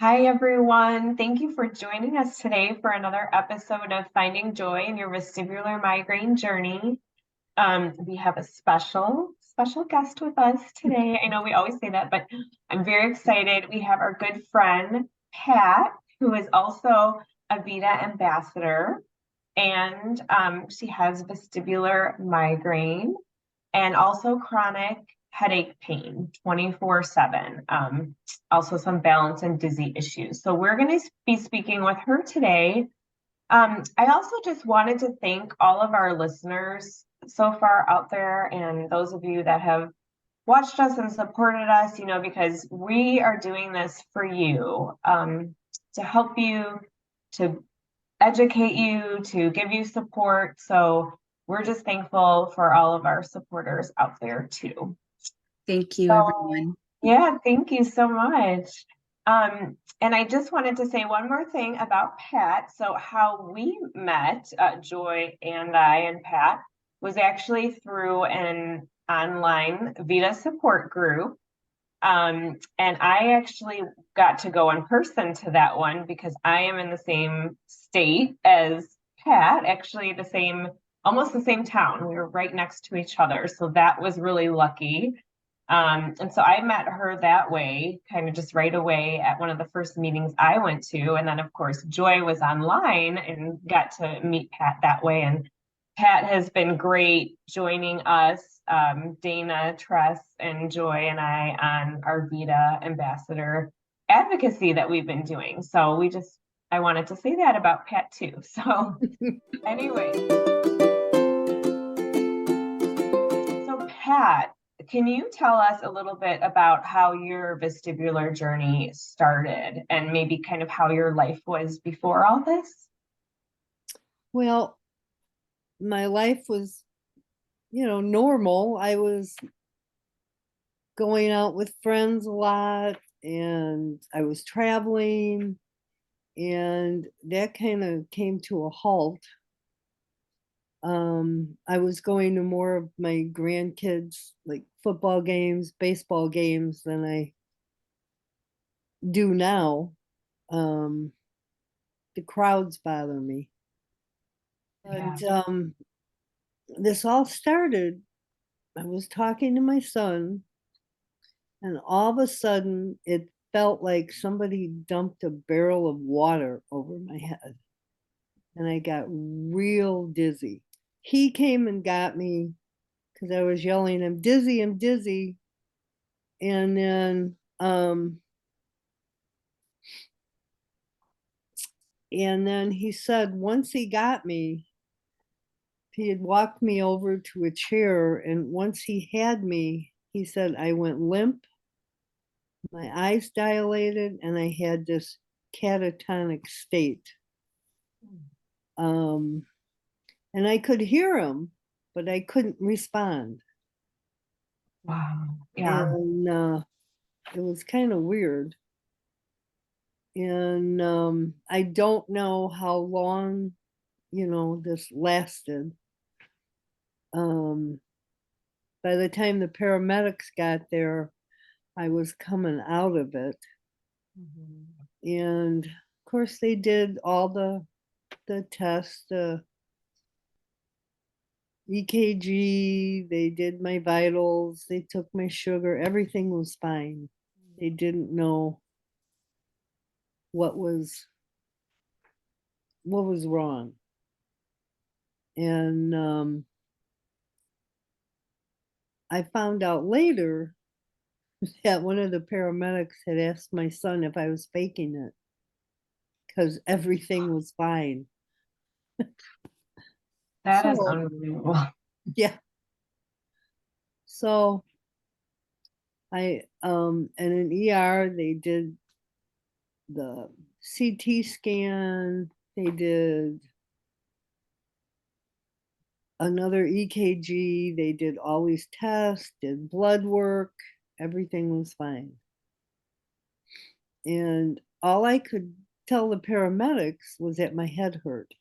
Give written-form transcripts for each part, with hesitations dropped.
Hi, everyone. Thank you for joining us today for another episode of Finding Joy in Your Vestibular Migraine Journey. We have a special guest with us today. I know we always say that, but I'm very excited. We have our good friend, Pat, who is also a VeDA ambassador, and she has vestibular migraine and also chronic headache pain 24/7. Also some balance and dizzy issues. So we're going to be speaking with her today. I also just wanted to thank all of our listeners so far out there and those of you that have watched us and supported us, because we are doing this for you, to help you, to educate you, to give you support. So we're just thankful for all of our supporters out there too. Thank you, So, everyone. yeah, thank you so much. And I just wanted to say one more thing about Pat. So, how we met, Joy and I and Pat, was actually through an online VeDA support group. And I actually got to go in person to that one because I am in the same state as Pat, actually almost the same town. We were right next to each other. So that was really lucky. And so I met her that way, kind of just right away at one of the first meetings I went to. And then, of course, Joy was online and got to meet Pat that way. And Pat has been great joining us, Dana, Tress, and Joy, and I on our VeDA ambassador advocacy that we've been doing. So I wanted to say that about Pat too. So, anyway. So, Pat, can you tell us a little bit about how your vestibular journey started and maybe kind of how your life was before all this? Well, my life was, normal. I was going out with friends a lot and I was traveling, and that kind of came to a halt. I was going to more of my grandkids, like football games, baseball games, than I do now. Um, the crowds bother me. Yeah. And this all started, I was talking to my son, and all of a sudden it felt like somebody dumped a barrel of water over my head. And I got real dizzy. He came and got me because I was yelling, I'm dizzy, I'm dizzy. And then he said once he got me, he had walked me over to a chair, and once he had me, he said I went limp, my eyes dilated, and I had this catatonic state. Um, and I could hear him, but I couldn't respond. Wow. Yeah. And it was kind of weird. And I don't know how long, this lasted. Um, by the time the paramedics got there, I was coming out of it. And of course, they did all the tests, the EKG, they did my vitals, they took my sugar, everything was fine. They didn't know what was wrong. And I found out later that one of the paramedics had asked my son if I was faking it because everything was fine. That is So, unbelievable. yeah. So in an ER, they did the CT scan, they did another EKG, they did all these tests, did blood work, everything was fine. And all I could tell the paramedics was that my head hurt.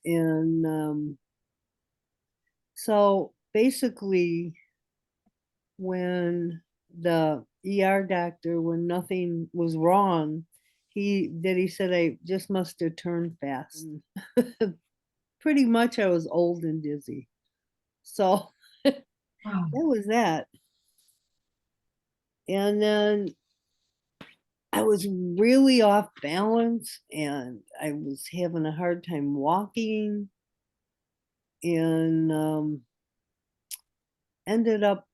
And so basically, when the ER doctor when nothing was wrong. He said I just must have turned fast. Pretty much I was old and dizzy. So that Oh, was that. And then I was really off balance and I was having a hard time walking and ended up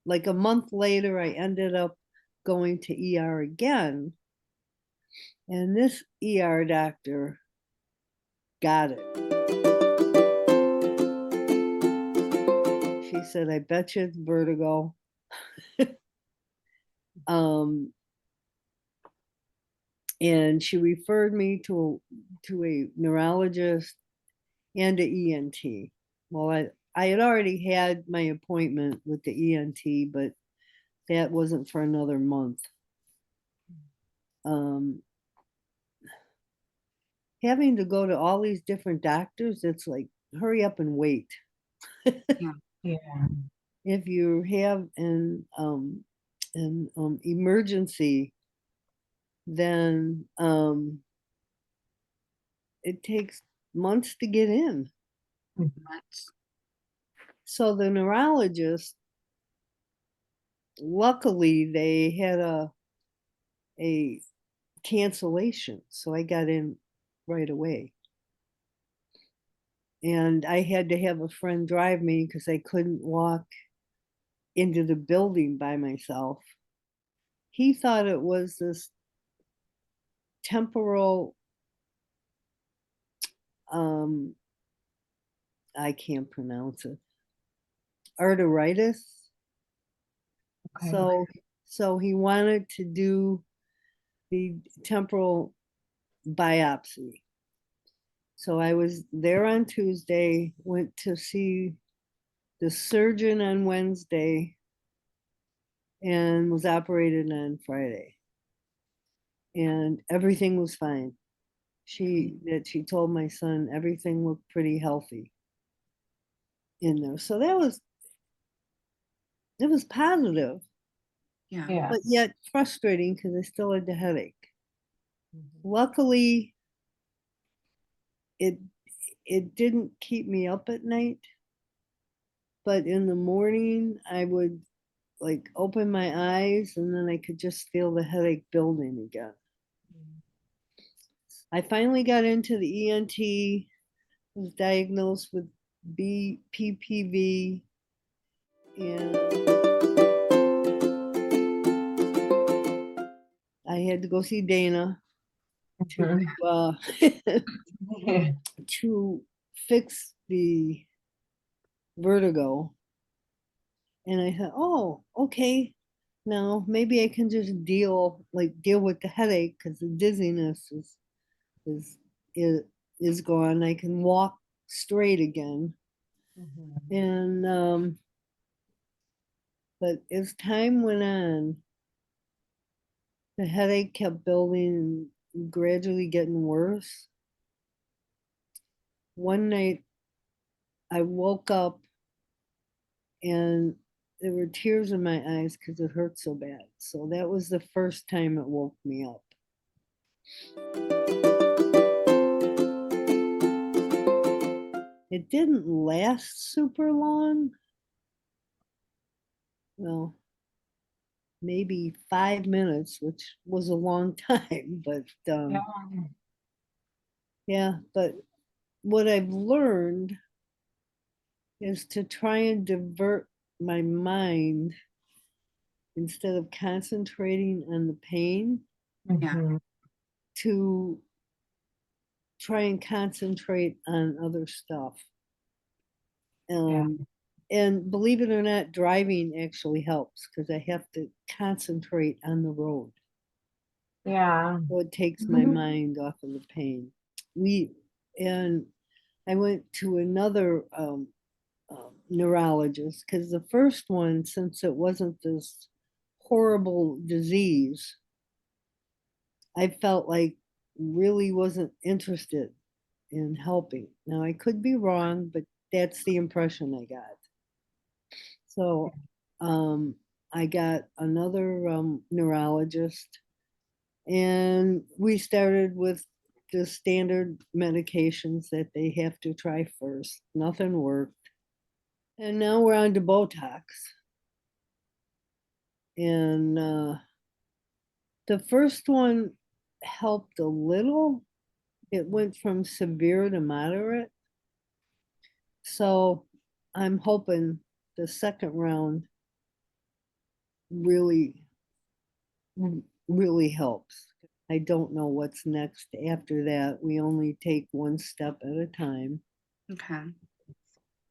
like a month later, I ended up going to ER again. And this ER doctor got it. She said, I bet you it's vertigo. And she referred me to a neurologist and an ENT. Well, I had already had my appointment with the ENT, but that wasn't for another month. Having to go to all these different doctors, it's like, hurry up and wait. yeah. If you have an emergency, then it takes months to get in. So the neurologist, luckily, they had a cancellation, so I got in right away. And I had to have a friend drive me because I couldn't walk into the building by myself. He thought it was this temporal, I can't pronounce it, arteritis. Okay. So he wanted to do the temporal biopsy. So I was there on Tuesday, went to see the surgeon on Wednesday, and was operated on Friday. And everything was fine. She told my son everything looked pretty healthy in there. So it was positive, Yeah. but yet frustrating because I still had the headache. Mhm. Luckily, it didn't keep me up at night, but in the morning I would like open my eyes and then I could just feel the headache building again. I finally got into the ENT, was diagnosed with BPPV, and I had to go see Dana Mhm. to fix the vertigo. And I thought, oh, okay, now maybe I can just deal with the headache because the dizziness is is is gone. I can walk straight again. Mhm. And but as time went on, the headache kept building and gradually getting worse. One night I woke up and there were tears in my eyes because it hurt so bad. So that was the first time it woke me up. It didn't last super long. Well, maybe 5 minutes, which was a long time, but Yeah. yeah, but what I've learned is to try and divert my mind instead of concentrating on the pain Mhm. to try and concentrate on other stuff. Yeah. And believe it or not, driving actually helps because I have to concentrate on the road. Yeah. So it takes my mind off of the pain. And I went to another neurologist because the first one, since it wasn't this horrible disease, I felt like really wasn't interested in helping. Now I could be wrong, but that's the impression I got. So I got another neurologist, and we started with the standard medications that they have to try first. Nothing worked. And now we're on to Botox. And the first one helped a little. It went from severe to moderate. So I'm hoping the second round really, really helps. I don't know what's next after that. We only take one step at a time. Okay.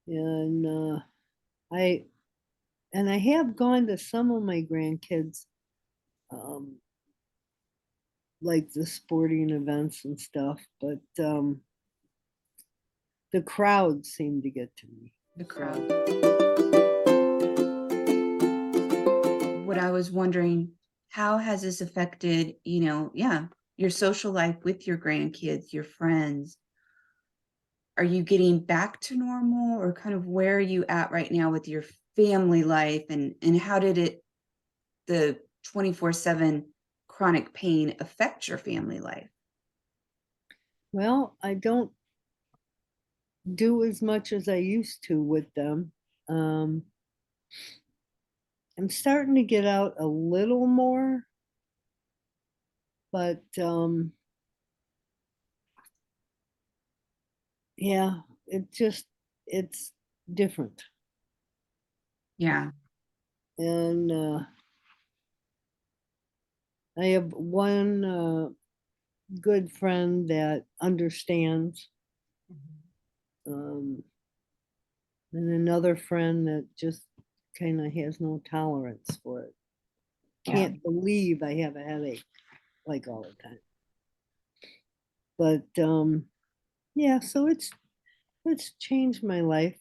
And I have gone to some of my grandkids, like the sporting events and stuff, but the crowd seemed to get to me. The crowd. What I was wondering, how has this affected, your social life with your grandkids, your friends? Are you getting back to normal, or kind of where are you at right now with your family life, and how did the 24/7 chronic pain affect your family life? Well, I don't do as much as I used to with them. I'm starting to get out a little more, but yeah, it's different. Yeah. And I have one good friend that understands, and another friend that just kind of has no tolerance for it. Can't believe I have a headache like all the time. But yeah, so it's changed my life.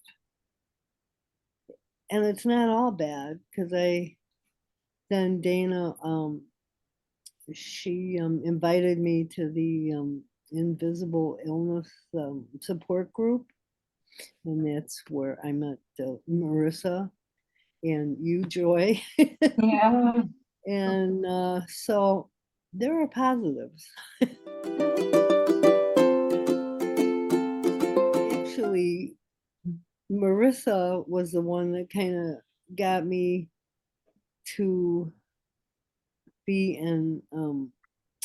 And it's not all bad, because then Dana, she invited me to the invisible illness support group. And that's where I met Marissa and you, Joy. Yeah. And so there are positives. Actually, Marissa was the one that kind of got me to be an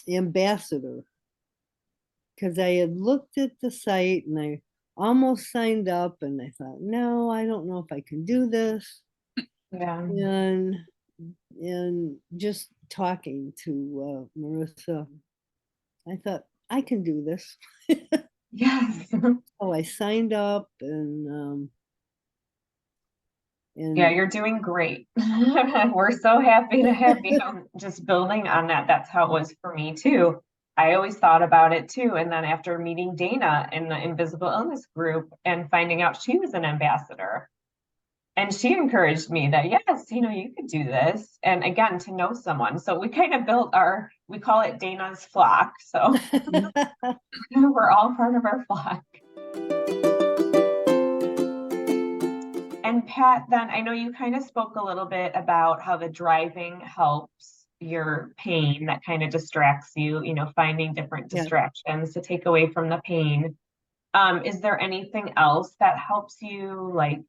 ambassador, because I had looked at the site and I almost signed up, and I thought, no, I don't know if I can do this. Yeah. And just talking to Marissa, I thought, I can do this. Yes. So I signed up, and Yeah, you're doing great. We're so happy to have you. Just building on that. That's how it was for me too. I always thought about it too. And then after meeting Dana in the Invisible Illness group and finding out she was an ambassador, and she encouraged me that, yes, you could do this. And again, to know someone. So we kind of built we call it Dana's flock. So we're all part of our flock. And Pat, then I know you kind of spoke a little bit about how the driving helps your pain, that kind of distracts you, finding different Yeah. distractions to take away from the pain. Is there anything else that helps you? Like,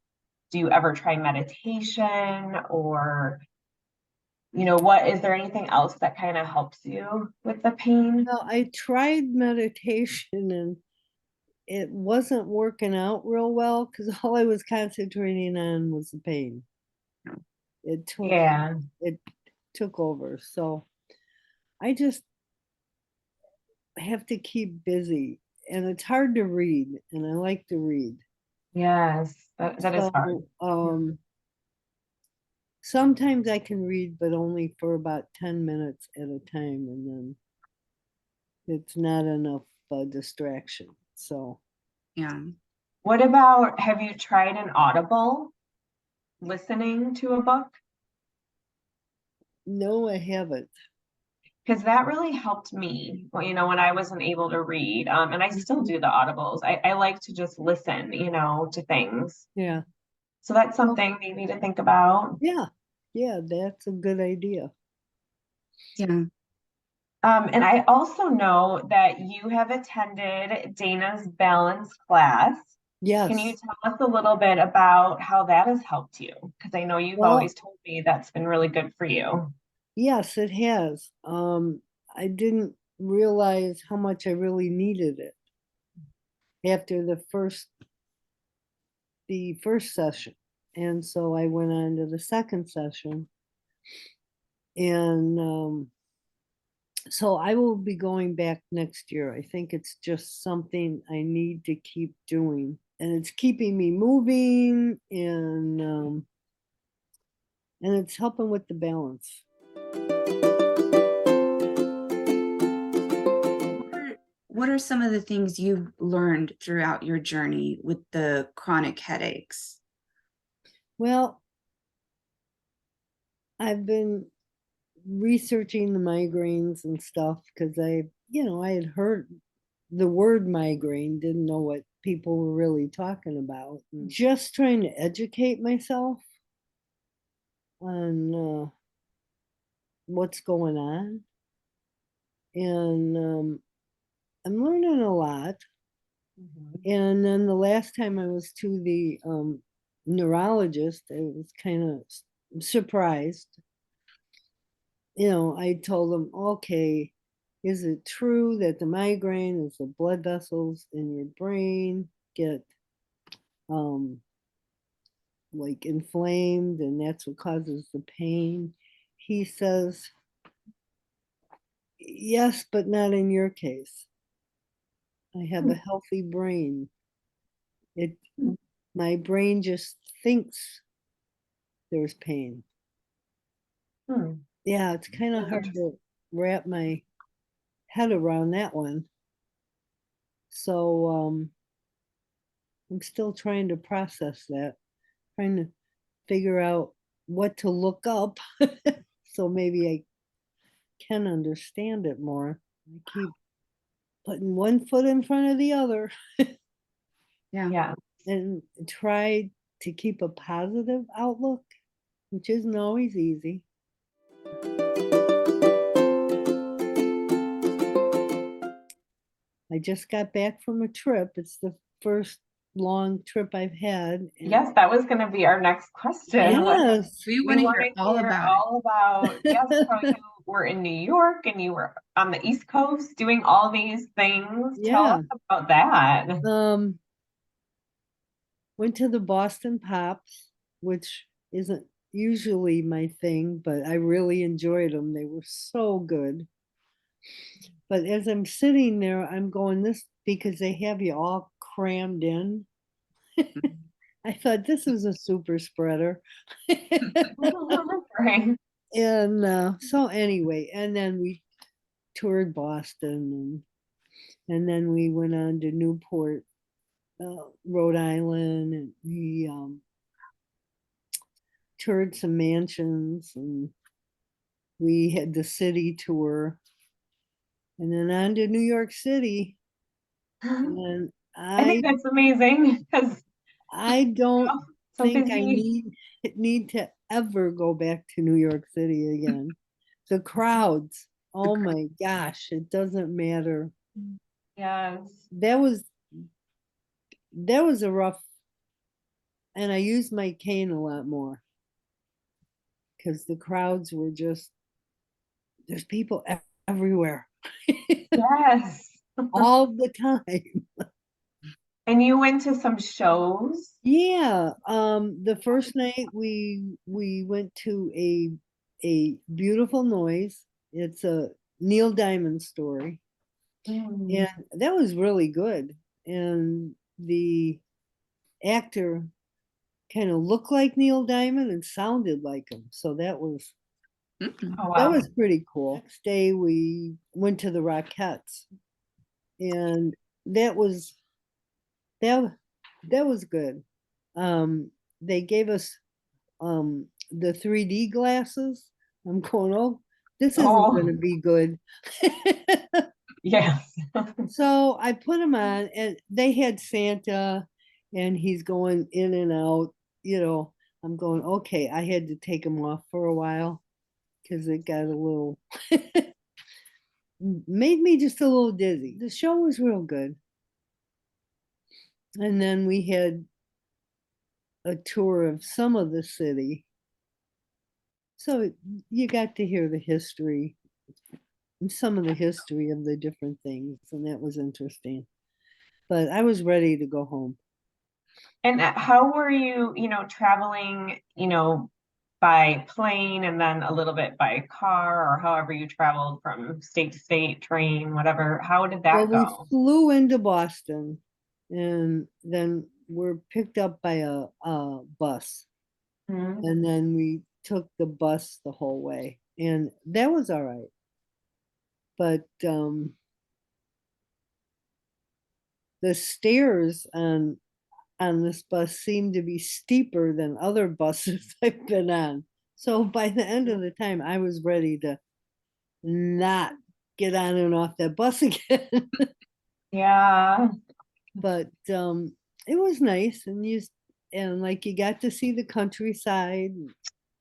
do you ever try meditation, or, is there anything else that kind of helps you with the pain? Well, I tried meditation and it wasn't working out real well, because all I was concentrating on was the pain. It Yeah. took over. So I just have to keep busy, and it's hard to read, and I like to read. Yes, that is hard. So sometimes I can read, but only for about 10 minutes at a time, and then it's not enough distraction. So Yeah. What about, have you tried an Audible, listening to a book? no, I haven't. Because that really helped me, when I wasn't able to read. And I still do the Audibles. I like to just listen, to things. Yeah. So that's something maybe to think about. Yeah. Yeah, that's a good idea. Yeah. And I also know that you have attended Dana's balance class. Can you Yes. tell us a little bit about how that has helped you? Because I know you've Well, always told me that's been really good for you. yes, it has. I didn't realize how much I really needed it after the first session. And so I went on to the second session. And so I will be going back next year. I think it's just something I need to keep doing. And it's keeping me moving and it's helping with the balance. What are some of the things you've learned throughout your journey with the chronic headaches? Well, I've been researching the migraines and stuff because I had heard the word migraine, didn't know what people were really talking about. Just trying to educate myself on what's going on. And I'm learning a lot. And then the last time I was to the neurologist, I was kind of surprised. I told them, okay, is it true that the migraine is the blood vessels in your brain get like inflamed and that's what causes the pain? He says, yes, but not in your case. I have a healthy brain. It My brain just thinks there's pain. Hmm. Yeah, it's kind of hard to wrap my head around that one. So I'm still trying to process that, trying to figure out what to look up so maybe I can understand it more. I keep putting one foot in front of the other Yeah. Yeah. and try to keep a positive outlook, which isn't always easy. I just got back from a trip. It's the first long trip I've had. And Yes, that was going to be our next question. yes, We We want to want hear to all hear about it. all about, yes, how you were in New York and you were on the East Coast doing all these things. Tell yeah. us about that. Went to the Boston Pops, which isn't usually my thing, but I really enjoyed them. They were so good. But as I'm sitting there, I'm going this because they have you all crammed in. I thought this was a super spreader. Right. And so anyway, and then we toured Boston and then we went on to Newport, Rhode Island, and we toured some mansions and we had the city tour and then on to New York City. And I think that's amazing because I don't so think I busy. need to ever go back to New York City again. The crowds, oh my gosh, it doesn't matter. Yes. That was a rough, and I used my cane a lot more because the crowds were just, there's people everywhere Yes. all the time. And you went to some shows? Yeah, the first night we went to a beautiful noise. It's a Neil Diamond story, Mm. and that was really good. And the actor kind of looked like Neil Diamond and sounded like him, so that was Mm-mm. Oh, that wow. was pretty cool. Next day we went to the Rockettes, and that was that that was good. They gave us the 3D glasses. I'm going, oh, this isn't going Oh, to be good. yes. So I put them on, and they had Santa, and he's going in and out, you know. I'm going, okay, I had to take them off for a while because it got a little, made me just a little dizzy. The show was real good. And then we had a tour of some of the city. So you got to hear the history, some of the history of the different things, and that was interesting. But I was ready to go home. And how were you, traveling, by plane and then a little bit by car, or however you traveled from state to state, train, whatever? How did Well, that we go? flew into Boston and then we're picked up by a bus. Mhm. And then we took the bus the whole way. And that was all right. But the stairs on this bus seemed to be steeper than other buses I've been on. So by the end of the time, I was ready to not get on and off that bus again. Yeah. But it was nice, and like you got to see the countryside.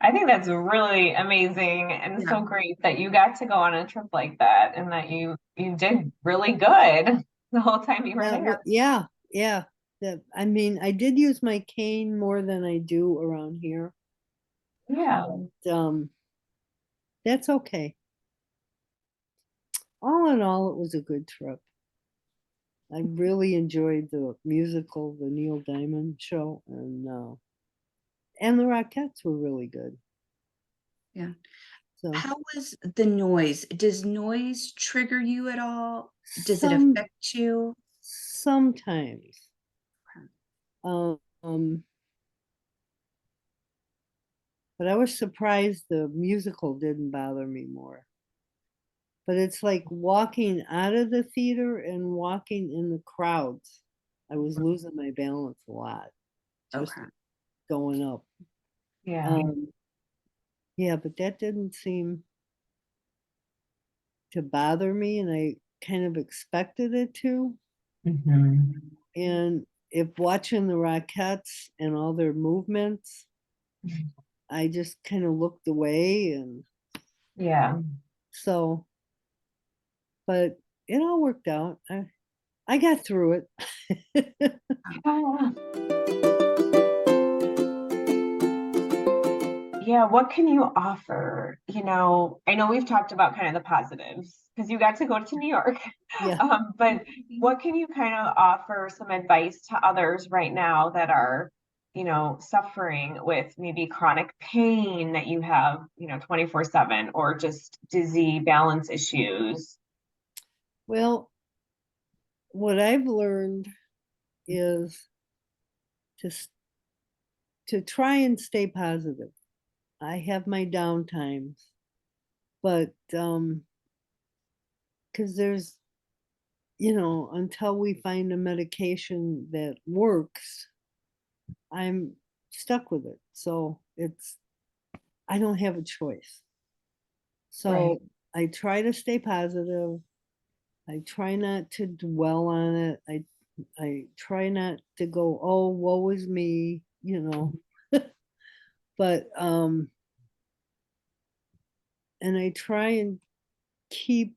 I think that's really amazing and Yeah. so great that you got to go on a trip like that and that you did really good the whole time you were there. Yeah, yeah. I mean, I did use my cane more than I do around here. Yeah. That's okay. All in all, it was a good trip. I really enjoyed the musical, the Neil Diamond show, and the Rockettes were really good. Yeah. So How was the noise? Does noise trigger you at all? Does it some affect you? sometimes, um, but I was surprised the musical didn't bother me more. But it's like walking out of the theater and walking in the crowds. I was losing my balance a lot, just Okay. going up. Yeah. Yeah, but that didn't seem to bother me, and I kind of expected it to. Mhm. And if watching the Rockettes and all their movements, I just kind of looked away, and Yeah. so, but it all worked out. I got through it. Yeah. Yeah, what can you offer? I know we've talked about kind of the positives because you got to go to New York. Yeah. But what can you kind of offer some advice to others right now that are, suffering with maybe chronic pain that you have, 24/7, or just dizzy balance issues? Well, what I've learned is to to try and stay positive. I have my down times, but because there's, until we find a medication that works, I'm stuck with it. So I don't have a choice. Right. So I try to stay positive. I try not to dwell on it. I try not to go, oh, woe is me. But and I try and keep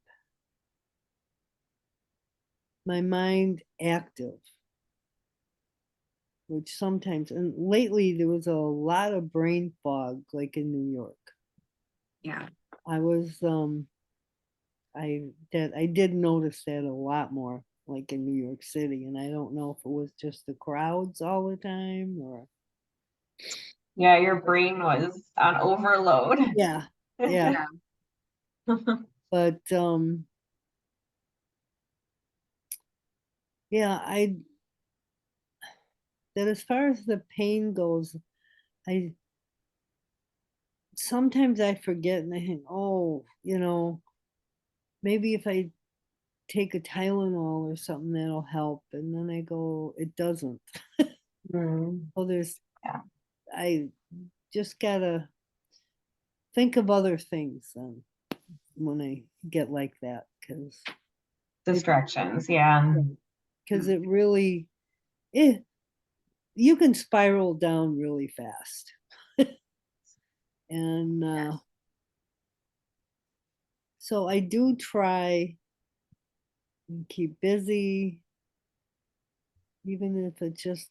my mind active, which sometimes, and lately there was a lot of brain fog, like in New York. Yeah. I was I did notice that a lot more, like in New York City, and I don't know if it was just the crowds all the time or Yeah, your brain was on overload. yeah, yeah. Yeah. But yeah, I that as far as the pain goes, I sometimes I forget and I think, oh, maybe if I take a Tylenol or something that'll help, and then I go, it doesn't. Mm, Oh, yeah. I just gotta think of other things when I get like that, Distractions. Yeah. it really, it you can spiral down really fast. And so I do try and keep busy, even if it's just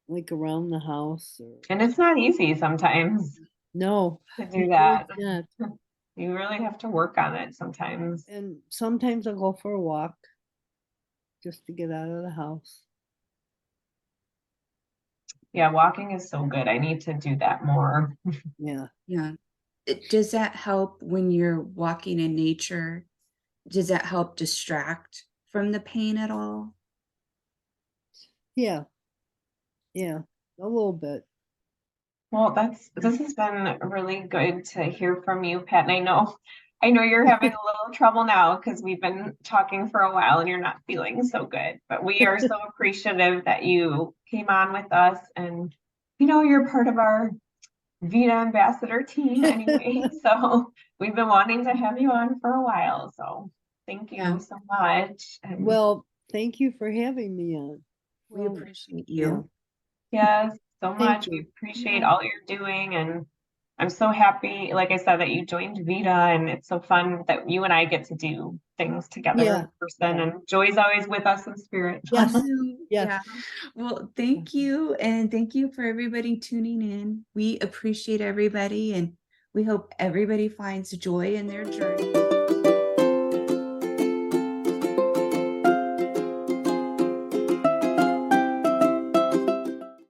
like around the house or And it's not easy sometimes no, to do that. it's not. You really have to work on it sometimes. And sometimes I'll go for a walk just to get out of the house. Yeah, walking is so good. I need to do that more. Yeah. Yeah. Does that help when you're walking in nature? Does that help distract from the pain at all? Yeah. Yeah. A little bit. Well, this has been really good to hear from you, Pat. And I know you're having a little trouble now because we've been talking for a while and you're not feeling so good. But we are so appreciative that you came on with us, and you're part of our VeDA ambassador team anyway. So we've been wanting to have you on for a while. So thank you Yeah. so much. And Well, thank you for having me on. We Well, appreciate yeah. you. yes, so Thank much. We you. appreciate Yeah. all you're doing, and I'm so happy, like I said, that you joined VeDA, and it's so fun that you and I get to do things together Yeah. in person. Yeah. And Joy's always with us in spirit. Yes. Yeah. Yes. Well, thank you. And thank you for everybody tuning in. We appreciate everybody, and we hope everybody finds joy in their journey.